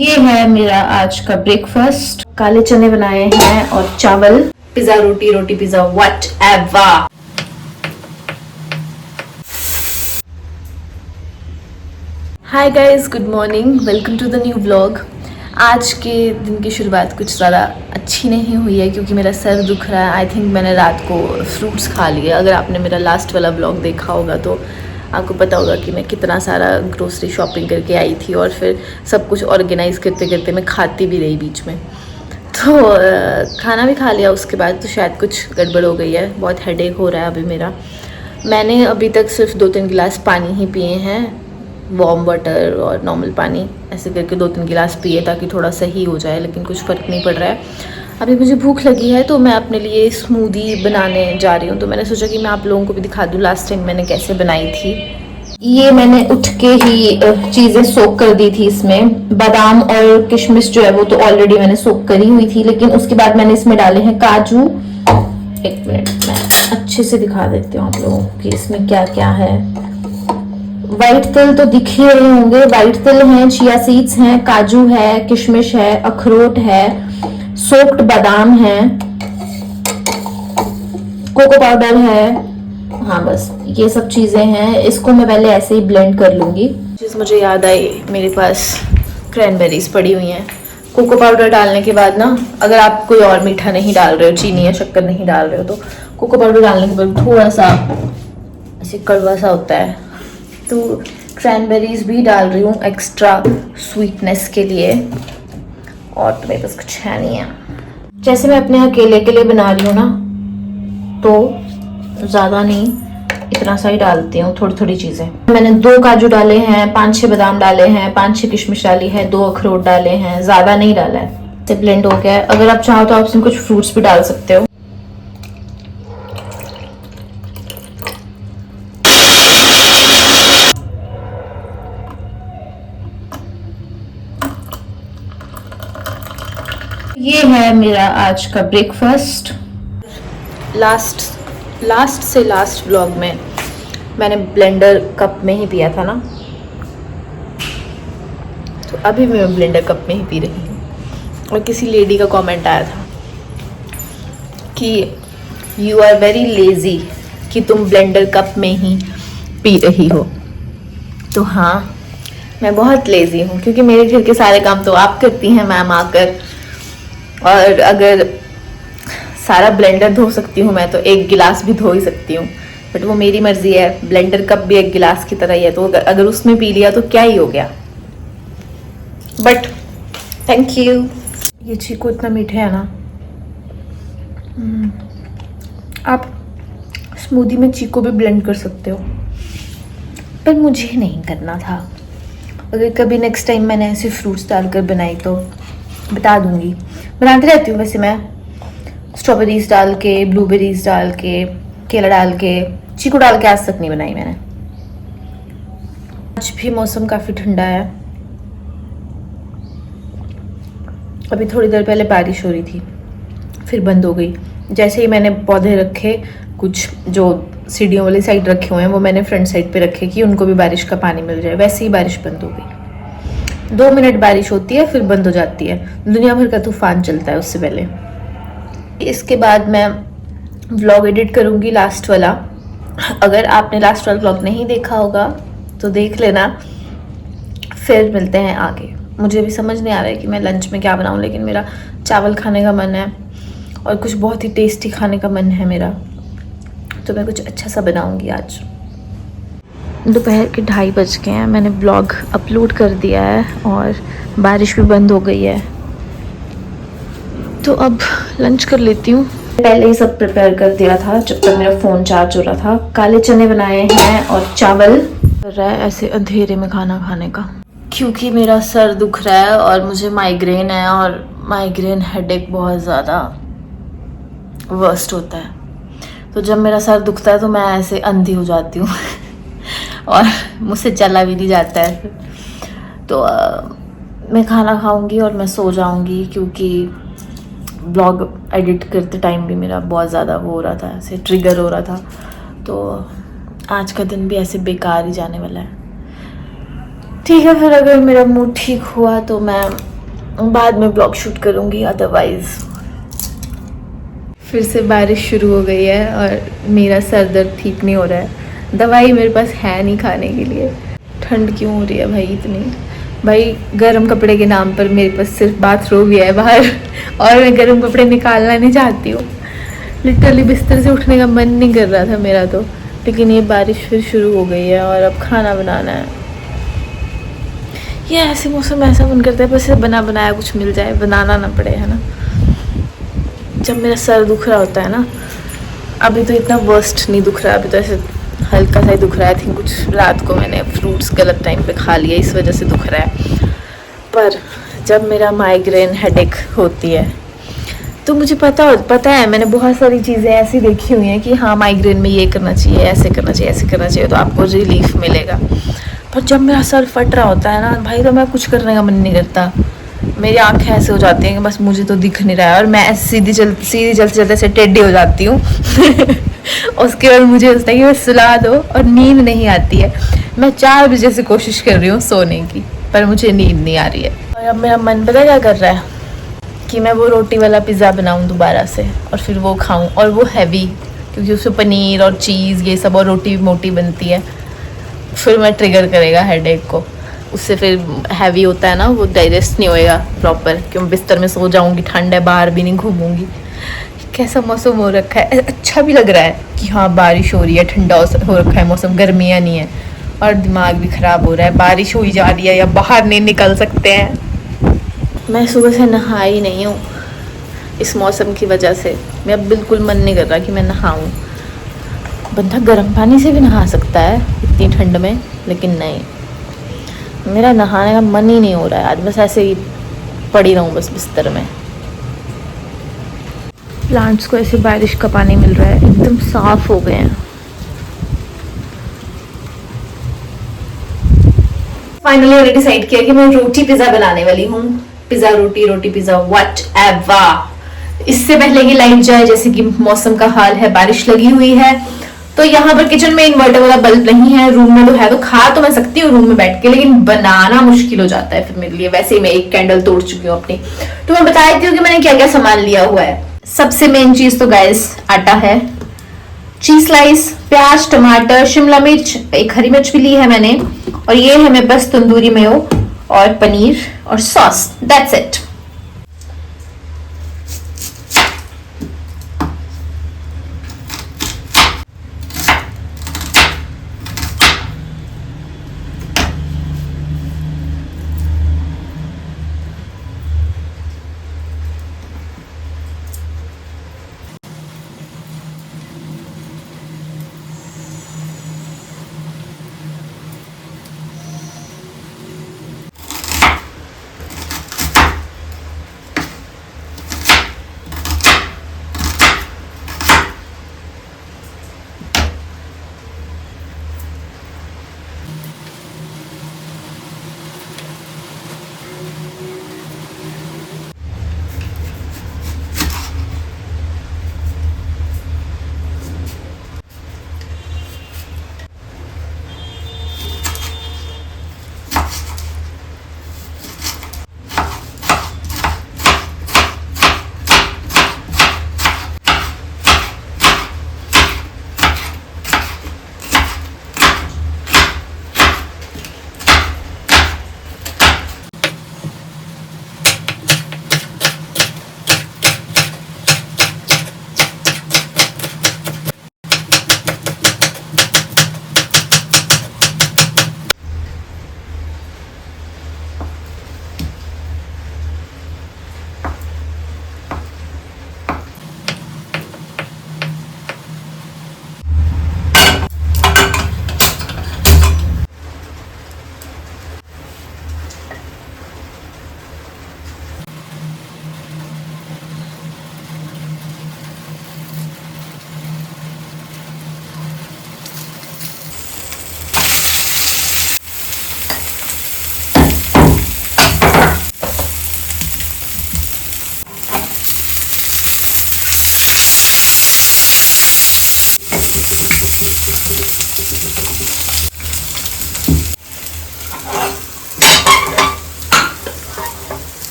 ये है मेरा आज का ब्रेकफास्ट। काले चने बनाए हैं और चावल, पिज्जा, रोटी, रोटी pizza, whatever. Hi guys, good morning, welcome to the new vlog. आज के दिन की शुरुआत कुछ ज़्यादा अच्छी नहीं हुई है क्योंकि मेरा सर दुख रहा है। आई थिंक मैंने रात को फ्रूट्स खा लिए। अगर आपने मेरा लास्ट वाला व्लॉग देखा होगा तो आपको पता होगा कि मैं कितना सारा ग्रोसरी शॉपिंग करके आई थी और फिर सब कुछ ऑर्गेनाइज करते करते मैं खाती भी रही बीच में। तो खाना भी खा लिया उसके बाद, तो शायद कुछ गड़बड़ हो गई है। बहुत हेडेक हो रहा है अभी मेरा। मैंने अभी तक सिर्फ 2-3 गिलास पानी ही पिए हैं, वार्म वाटर और नॉर्मल पानी, ऐसे करके 2-3 गिलास पिए ताकि थोड़ा सही हो जाए, लेकिन कुछ फ़र्क नहीं पड़ रहा है। अभी मुझे भूख लगी है तो मैं अपने लिए स्मूदी बनाने जा रही हूँ। तो मैंने सोचा कि मैं आप लोगों को भी दिखा दूँ लास्ट टाइम मैंने कैसे बनाई थी। ये मैंने उठ के ही चीज़ें सोक कर दी थी इसमें। बादाम और किशमिश जो है वो तो ऑलरेडी मैंने सोक करी हुई थी, लेकिन उसके बाद मैंने इसमें डाले हैं काजू। एक मिनट, मैं अच्छे से दिखा देती हूँ आप लोगों को कि इसमें क्या क्या है। वाइट तिल तो दिख ही रहे होंगे। वाइट तिल हैं, चिया सीड्स हैं, काजू है, किशमिश है, अखरोट है, सोक्ड बादाम है, कोको पाउडर है। हाँ, बस ये सब चीजें हैं। इसको मैं पहले ऐसे ही ब्लेंड कर लूंगी। चीज मुझे याद आई, मेरे पास क्रैनबेरीज पड़ी हुई हैं। कोको पाउडर डालने के बाद ना, अगर आप कोई और मीठा नहीं डाल रहे हो, चीनी या शक्कर नहीं डाल रहे हो, तो कोको पाउडर डालने के बाद थोड़ा सा ऐसे कड़वा सा होता है। तो क्रैनबेरीज भी डाल रही हूँ एक्स्ट्रा स्वीटनेस के लिए। और तो मेरे पास कुछ है नहीं है। जैसे मैं अपने अकेले के लिए बना रही हूँ ना, तो ज़्यादा नहीं, इतना सा ही डालती हूँ, थोड़ी थोड़ी चीज़ें। मैंने 2 काजू डाले हैं, 5-6 बादाम डाले हैं, 5-6 किशमिश डाली है, 2 अखरोट डाले हैं, ज़्यादा नहीं डाला है। से ब्लेंड हो गया है। अगर आप चाहो तो आप इसमें कुछ फ्रूट्स भी डाल सकते हो। ये है मेरा आज का ब्रेकफास्ट। लास्ट से लास्ट व्लॉग में मैंने ब्लेंडर कप में ही पिया था ना, तो अभी मैं ब्लेंडर कप में ही पी रही हूँ। और किसी लेडी का कमेंट आया था कि यू आर वेरी लेजी कि तुम ब्लेंडर कप में ही पी रही हो। तो हाँ, मैं बहुत लेजी हूँ क्योंकि मेरे घर के सारे काम तो आप करती हैं मैम आकर। और अगर सारा ब्लेंडर धो सकती हूँ मैं, तो 1 गिलास भी धो ही सकती हूँ, बट वो मेरी मर्जी है। ब्लेंडर कप भी 1 गिलास की तरह ही है, तो अगर उसमें पी लिया तो क्या ही हो गया। But thank you. ये चीकू इतना मीठा है ना। आप स्मूदी में चीकू भी ब्लेंड कर सकते हो, पर मुझे नहीं करना था। अगर कभी नेक्स्ट टाइम मैंने ऐसे फ्रूट्स डालकर बनाई तो बता दूंगी। बनाती रहती हूँ वैसे मैं, स्ट्रॉबेरीज डाल के, ब्लूबेरीज डाल के, केला डाल के, चीकू डाल के आज तक नहीं बनाई मैंने। आज भी मौसम काफ़ी ठंडा है। अभी थोड़ी देर पहले बारिश हो रही थी, फिर बंद हो गई। जैसे ही मैंने पौधे रखे, कुछ जो सीढ़ियों वाली साइड रखे हुए हैं वो मैंने फ्रंट साइड पे रखे कि उनको भी बारिश का पानी मिल जाए, वैसे ही बारिश बंद हो गई। 2 मिनट बारिश होती है, फिर बंद हो जाती है। दुनिया भर का तूफान चलता है उससे पहले। इसके बाद मैं व्लॉग एडिट करूँगी लास्ट वाला। अगर आपने लास्ट वाला व्लॉग नहीं देखा होगा तो देख लेना। फिर मिलते हैं आगे। मुझे भी समझ नहीं आ रहा है कि मैं लंच में क्या बनाऊँ, लेकिन मेरा चावल खाने का मन है और कुछ बहुत ही टेस्टी खाने का मन है मेरा, तो मैं कुछ अच्छा सा बनाऊँगी आज। दोपहर के 2:30 बज गए हैं। मैंने ब्लॉग अपलोड कर दिया है और बारिश भी बंद हो गई है, तो अब लंच कर लेती हूँ। पहले ही सब प्रिपेयर कर दिया था जब तक मेरा फ़ोन चार्ज हो रहा था। काले चने बनाए हैं और चावल। कर रहा है ऐसे अंधेरे में खाना खाने का, क्योंकि मेरा सर दुख रहा है और मुझे माइग्रेन है, और माइग्रेन हेडेक बहुत ज़्यादा वर्स्ट होता है। तो जब मेरा सर दुखता है तो मैं ऐसे अंधी हो जाती हूँ और मुझसे चला भी नहीं जाता है। तो मैं खाना खाऊंगी और मैं सो जाऊंगी, क्योंकि ब्लॉग एडिट करते टाइम भी मेरा बहुत ज़्यादा वो हो रहा था, ऐसे ट्रिगर हो रहा था। तो आज का दिन भी ऐसे बेकार ही जाने वाला है। ठीक है, फिर अगर मेरा मूड ठीक हुआ तो मैं बाद में ब्लॉग शूट करूँगी, अदरवाइज। फिर से बारिश शुरू हो गई है और मेरा सर दर्द ठीक नहीं हो रहा है। दवाई मेरे पास है नहीं खाने के लिए। ठंड क्यों हो रही है भाई इतनी? भाई गर्म कपड़े के नाम पर मेरे पास सिर्फ बाथरूम ही है बाहर और मैं गर्म कपड़े निकालना नहीं चाहती हूँ। लिटरली बिस्तर से उठने का मन नहीं कर रहा था मेरा तो, लेकिन ये बारिश फिर शुरू हो गई है और अब खाना बनाना है। ये ऐसे मौसम ऐसा मन करता है बस बना बनाया कुछ मिल जाए, बनाना ना पड़े, है ना। जब मेरा सर दुख रहा होता है ना, अभी तो इतना वर्स्ट नहीं दुख रहा, अभी तो ऐसे हल्का सा ही दुख रहा है। आई थिंक कुछ रात को मैंने फ्रूट्स गलत टाइम पे खा लिया, इस वजह से दुख रहा है। पर जब मेरा माइग्रेन हेडेक होती है तो मुझे पता है मैंने बहुत सारी चीज़ें ऐसी देखी हुई हैं कि हाँ माइग्रेन में ये करना चाहिए, ऐसे करना चाहिए, ऐसे करना चाहिए, तो आपको रिलीफ मिलेगा। पर जब मेरा सर फट रहा होता है ना भाई, तो मैं कुछ करने का मन नहीं करता। मेरी आंखें ऐसे हो जाती हैं कि बस मुझे तो दिख नहीं रहा है और मैं ऐसे सीधी चलते ऐसे टेढ़ी हो जाती हूँ उसके बाद मुझे होता है कि बस सुला दो और नींद नहीं आती है। मैं 4 बजे से कोशिश कर रही हूँ सोने की, पर मुझे नींद नहीं आ रही है। और अब मेरा मन पता क्या कर रहा है कि मैं वो रोटी वाला पिज़्ज़ा बनाऊँ दोबारा से और फिर वो खाऊँ, और वो हैवी, क्योंकि उसमें पनीर और चीज़ ये सब और रोटी मोटी बनती है। फिर मैं ट्रिगर करेगा हेडेक को, उससे फिर हैवी होता है ना, वो डाइजेस्ट नहीं होएगा प्रॉपर, क्यों बिस्तर में सो जाऊंगी, ठंड है, बाहर भी नहीं घूमूंगी। कैसा मौसम हो रखा है, अच्छा भी लग रहा है कि हाँ बारिश हो रही है, ठंडा हो रखा है मौसम, गर्मियाँ नहीं है। और दिमाग भी ख़राब हो रहा है, बारिश हो ही जा रही है या बाहर नहीं निकल सकते हैं। मैं सुबह से नहा ही नहीं हूँ इस मौसम की वजह से। मेरा बिल्कुल मन नहीं कर रहा कि मैं नहाऊँ। बंदा गर्म पानी से भी नहा सकता है इतनी ठंड में, लेकिन नहीं, मेरा नहाने का मन ही नहीं हो रहा है आज। बस ऐसे ही पड़ी रहूँ बस बिस्तर में। प्लांट्स को ऐसे बारिश का पानी मिल रहा है, एकदम साफ हो गए हैं। फाइनली मैंने डिसाइड किया कि मैं रोटी पिज़्ज़ा बनाने वाली हूँ। पिज़्ज़ा रोटी पिज़्ज़ा व्हाटएवर। इससे पहले कि लाइट जाए, जैसे कि मौसम का हाल है, बारिश लगी हुई है, तो यहाँ पर किचन में इन्वर्टर वाला बल्ब नहीं है। रूम में तो है, तो खा तो मैं सकती हूँ रूम में बैठ के, लेकिन बनाना मुश्किल हो जाता है फिर मेरे लिए। वैसे ही मैं एक कैंडल तोड़ चुकी हूँ अपनी। तो मैं बता देती हूँ कि मैंने क्या क्या सामान लिया हुआ है। सबसे मेन चीज तो गाइस आटा है, चीज स्लाइस, प्याज, टमाटर, शिमला मिर्च, एक हरी मिर्च भी ली है मैंने, और ये है मेरे पास तंदूरी मेयो और पनीर और sauce. That's it.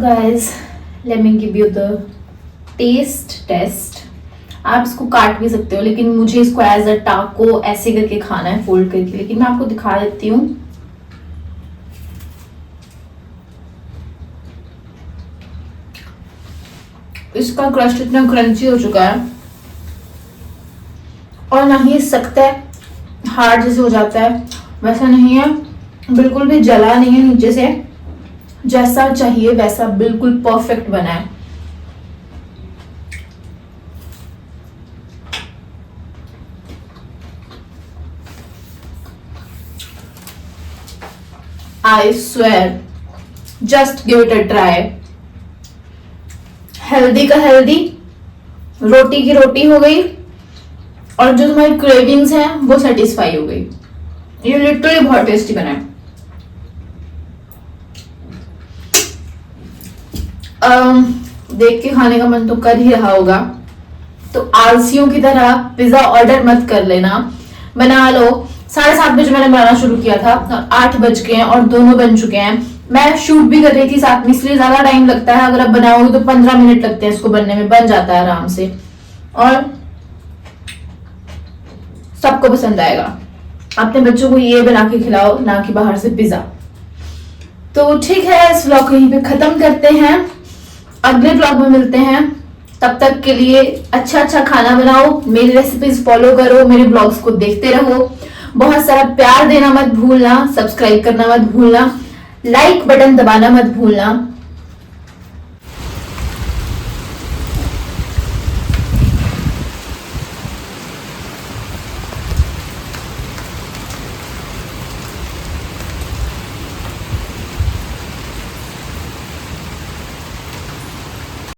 guys, let me give you the taste test. आप इसको काट भी सकते हो, लेकिन मुझे इसको एज अ टाको ऐसे करके खाना है, फोल्ड करके। लेकिन मैं आपको दिखा देती हूँ। इसका क्रस्ट इतना क्रंची हो चुका है और ना ही सख्त है, हार्ड जैसे हो जाता है वैसा नहीं है, बिल्कुल भी जला नहीं है नीचे से, जैसा चाहिए वैसा बिल्कुल परफेक्ट बना है। I swear, just give it a try. Healthy का हेल्दी, रोटी की रोटी हो गई और जो तुम्हारी क्रेविंग्स हैं वो सेटिस्फाई हो गई। ये लिटरली बहुत टेस्टी बना है। देख के खाने का मन तो कर ही रहा होगा, तो आलसियों की तरह पिज्जा ऑर्डर मत कर लेना, बना लो। 7:30 बजे मैंने बनाना शुरू किया था और 8 बज गए हैं और दोनों बन चुके हैं। मैं शूट भी कर रही थी साथ में, इसलिए ज्यादा टाइम लगता है। अगर आप बनाओगे तो 15 मिनट लगते हैं इसको बनने में, बन जाता है आराम से और सबको पसंद आएगा। अपने बच्चों को ये बना के खिलाओ, ना कि बाहर से पिज्जा। तो ठीक है, इस व्लॉग को यहीं पे खत्म करते हैं, अगले व्लॉग में मिलते हैं। तब तक के लिए अच्छा अच्छा खाना बनाओ, मेरी रेसिपीज फॉलो करो, मेरे ब्लॉग्स को देखते रहो, बहुत सारा प्यार देना मत भूलना, सब्सक्राइब करना मत भूलना, लाइक बटन दबाना मत भूलना।